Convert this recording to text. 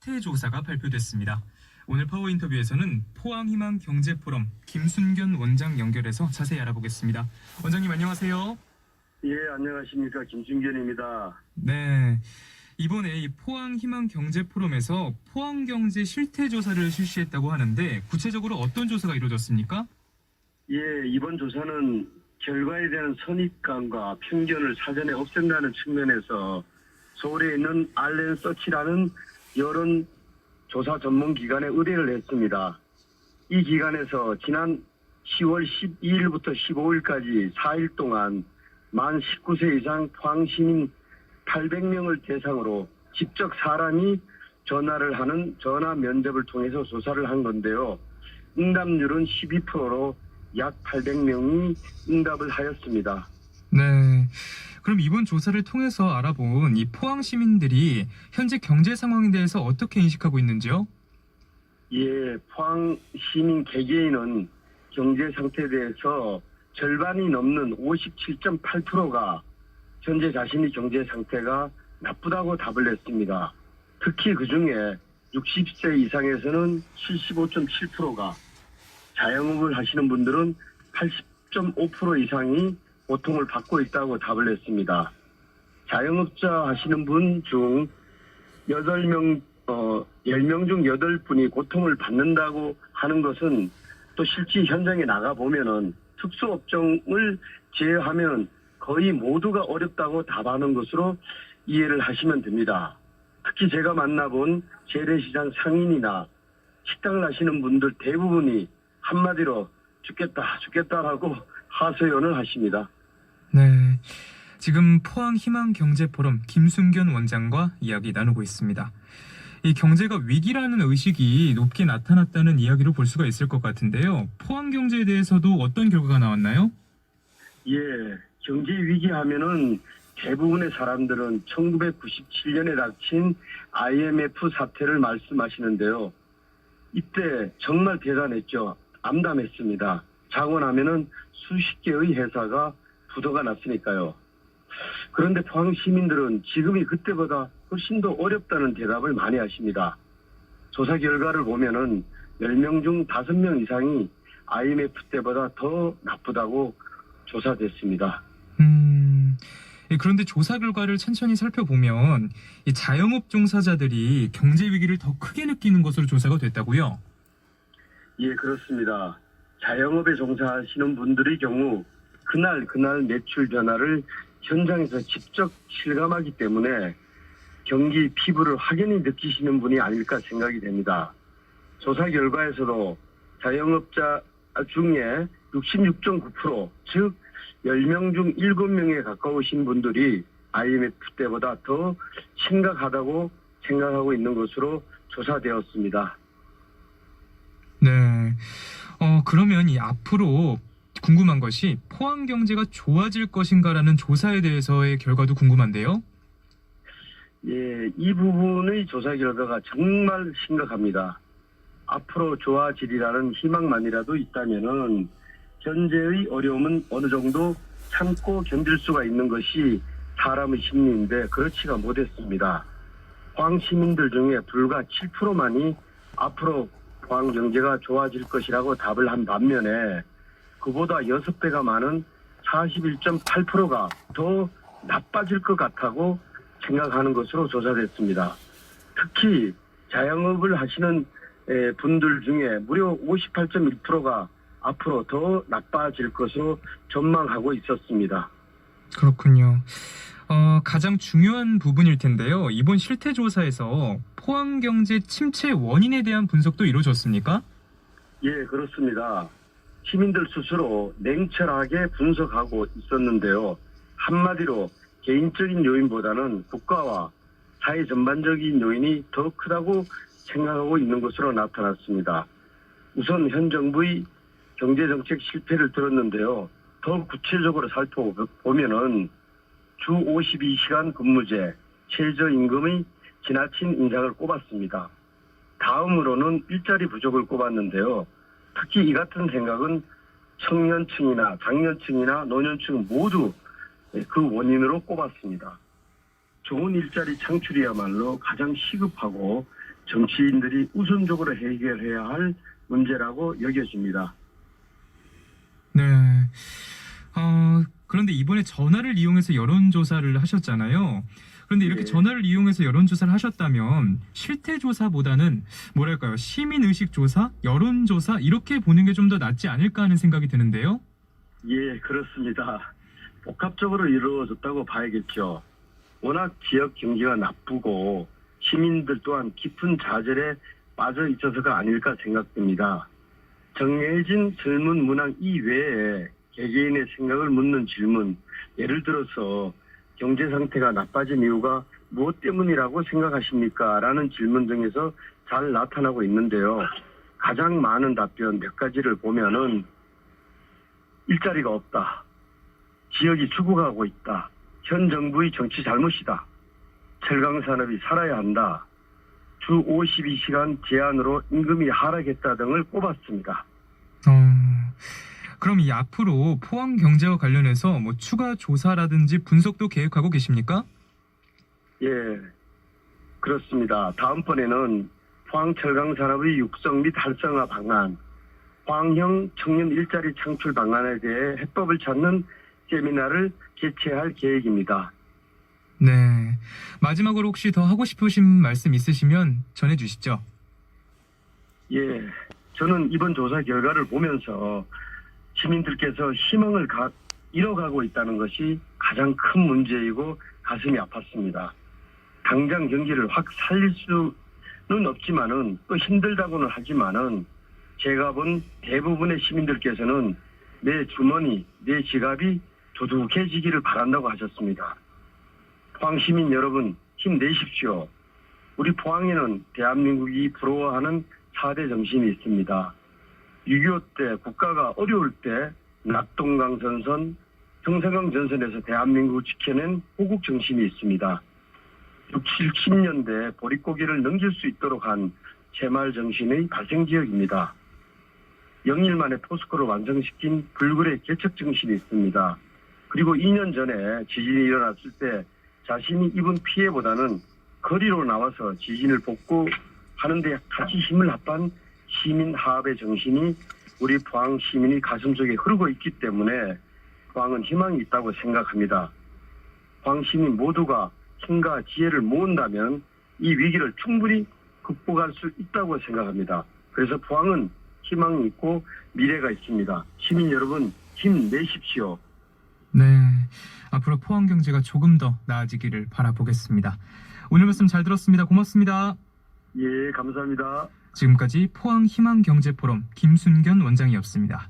실태조사가 발표됐습니다. 오늘 파워 인터뷰에서는 포항희망경제포럼 김순견 원장 연결해서 자세히 알아보겠습니다. 원장님 안녕하세요. 예, 안녕하십니까. 김순견입니다. 네, 이번에 이 포항희망경제포럼에서 포항경제 실태조사를 실시했다고 하는데 구체적으로 어떤 조사가 이루어졌습니까? 예, 이번 조사는 결과에 대한 선입관과 편견을 사전에 없앤다는 측면에서 서울에 있는 알렌서치라는 여론조사 전문기관에 의뢰를 했습니다. 이 기관에서 지난 10월 12일부터 15일까지 4일 동안 만 19세 이상 포항시민 800명을 대상으로 직접 사람이 전화를 하는 전화 면접을 통해서 조사를 한 건데요. 응답률은 12%로 약 800명이 응답을 하였습니다. 네, 그럼 이번 조사를 통해서 알아본 이 포항 시민들이 현재 경제 상황에 대해서 어떻게 인식하고 있는지요? 예, 포항 시민 개개인은 경제 상태에 대해서 절반이 넘는 57.8%가 현재 자신의 경제 상태가 나쁘다고 답을 했습니다. 특히 그중에 60세 이상에서는 75.7%가, 자영업을 하시는 분들은 80.5% 이상이 고통을 받고 있다고 답을 했습니다. 자영업자 하시는 분 중 10명 중 8분이 고통을 받는다고 하는 것은 또 실제 현장에 나가보면은 특수업종을 제외하면 거의 모두가 어렵다고 답하는 것으로 이해를 하시면 됩니다. 특히 제가 만나본 재래시장 상인이나 식당을 하시는 분들 대부분이 한마디로 죽겠다라고 하소연을 하십니다. 네, 지금 포항희망경제포럼 김순견 원장과 이야기 나누고 있습니다. 이 경제가 위기라는 의식이 높게 나타났다는 이야기로 볼 수가 있을 것 같은데요. 포항 경제에 대해서도 어떤 결과가 나왔나요? 예, 경제 위기 하면은 대부분의 사람들은 1997년에 닥친 IMF 사태를 말씀하시는데요. 이때 정말 대단했죠. 암담했습니다. 자고 나면은 수십 개의 회사가 부도가 났으니까요. 그런데 포항 시민들은 지금이 그때보다 훨씬 더 어렵다는 대답을 많이 하십니다. 조사 결과를 보면은 10명 중 5명 이상이 IMF 때보다 더 나쁘다고 조사됐습니다. 그런데 조사 결과를 천천히 살펴보면 이 자영업 종사자들이 경제 위기를 더 크게 느끼는 것으로 조사가 됐다고요? 예, 그렇습니다. 자영업에 종사하시는 분들의 경우 그날 매출 변화를 현장에서 직접 실감하기 때문에 경기 피부를 확연히 느끼시는 분이 아닐까 생각이 됩니다. 조사 결과에서도 자영업자 중에 66.9%, 즉 10명 중 7명에 가까우신 분들이 IMF 때보다 더 심각하다고 생각하고 있는 것으로 조사되었습니다. 네, 그러면 이 앞으로 궁금한 것이 포항 경제가 좋아질 것인가라는 조사에 대해서의 결과도 궁금한데요. 예, 이 부분의 조사 결과가 정말 심각합니다. 앞으로 좋아지리라는 희망만이라도 있다면은 현재의 어려움은 어느 정도 참고 견딜 수가 있는 것이 사람의 심리인데 그렇지가 못했습니다. 포항 시민들 중에 불과 7%만이 앞으로 포항 경제가 좋아질 것이라고 답을 한 반면에 그보다 6배가 많은 41.8%가 더 나빠질 것 같다고 생각하는 것으로 조사됐습니다. 특히 자영업을 하시는 분들 중에 무려 58.1%가 앞으로 더 나빠질 것으로 전망하고 있었습니다. 그렇군요. 가장 중요한 부분일 텐데요. 이번 실태조사에서 포항 경제 침체 원인에 대한 분석도 이루어졌습니까? 예, 그렇습니다. 시민들 스스로 냉철하게 분석하고 있었는데요. 한마디로 개인적인 요인보다는 국가와 사회 전반적인 요인이 더 크다고 생각하고 있는 것으로 나타났습니다. 우선 현 정부의 경제정책 실패를 들었는데요. 더 구체적으로 살펴보면은 주 52시간 근무제, 최저임금의 지나친 인상을 꼽았습니다. 다음으로는 일자리 부족을 꼽았는데요. 특히 이 같은 생각은 청년층이나 장년층이나 노년층 모두 그 원인으로 꼽았습니다. 좋은 일자리 창출이야말로 가장 시급하고 정치인들이 우선적으로 해결해야 할 문제라고 여겨집니다. 네. 그런데 이번에 전화를 이용해서 여론조사를 하셨잖아요. 그런데 이렇게 예. 전화를 이용해서 여론조사를 하셨다면 실태조사보다는 뭐랄까요? 시민의식조사, 여론조사 이렇게 보는 게 좀 더 낫지 않을까 하는 생각이 드는데요. 예, 그렇습니다. 복합적으로 이루어졌다고 봐야겠죠. 워낙 지역 경기가 나쁘고 시민들 또한 깊은 좌절에 빠져 있어서가 아닐까 생각됩니다. 정해진 질문 문항 이외에 개개인의 생각을 묻는 질문, 예를 들어서 경제 상태가 나빠진 이유가 무엇 때문이라고 생각하십니까? 라는 질문 등에서 잘 나타나고 있는데요. 가장 많은 답변 몇 가지를 보면은 일자리가 없다. 지역이 죽어가고 있다. 현 정부의 정치 잘못이다. 철강산업이 살아야 한다. 주 52시간 제한으로 임금이 하락했다 등을 꼽았습니다. 그럼 이 앞으로 포항 경제와 관련해서 뭐 추가 조사라든지 분석도 계획하고 계십니까? 예, 그렇습니다. 다음번에는 포항 철강산업의 육성 및 활성화 방안, 포항형 청년 일자리 창출 방안에 대해 해법을 찾는 세미나를 개최할 계획입니다. 네. 마지막으로 혹시 더 하고 싶으신 말씀 있으시면 전해주시죠. 예, 저는 이번 조사 결과를 보면서 시민들께서 희망을 잃어가고 있다는 것이 가장 큰 문제이고 가슴이 아팠습니다. 당장 경기를 확 살릴 수는 없지만은 또 힘들다고는 하지만은 제가 본 대부분의 시민들께서는 내 주머니, 내 지갑이 두둑해지기를 바란다고 하셨습니다. 포항 시민 여러분 힘내십시오. 우리 포항에는 대한민국이 부러워하는 4대 정신이 있습니다. 6.25 때 국가가 어려울 때 낙동강전선, 청사강 전선에서 대한민국을 지켜낸 호국 정신이 있습니다. 60, 70년대 보릿고개를 넘길 수 있도록 한 새마을 정신의 발생 지역입니다. 0일 만에 포스코를 완성시킨 불굴의 개척 정신이 있습니다. 그리고 2년 전에 지진이 일어났을 때 자신이 입은 피해보다는 거리로 나와서 지진을 복구하는 데 같이 힘을 합한 시민 화합의 정신이 우리 포항 시민이 가슴속에 흐르고 있기 때문에 포항은 희망이 있다고 생각합니다. 포항 시민 모두가 힘과 지혜를 모은다면 이 위기를 충분히 극복할 수 있다고 생각합니다. 그래서 포항은 희망이 있고 미래가 있습니다. 시민 여러분 힘내십시오. 네. 앞으로 포항 경제가 조금 더 나아지기를 바라보겠습니다. 오늘 말씀 잘 들었습니다. 고맙습니다. 예, 감사합니다. 지금까지 포항 희망경제포럼 김순견 원장이었습니다.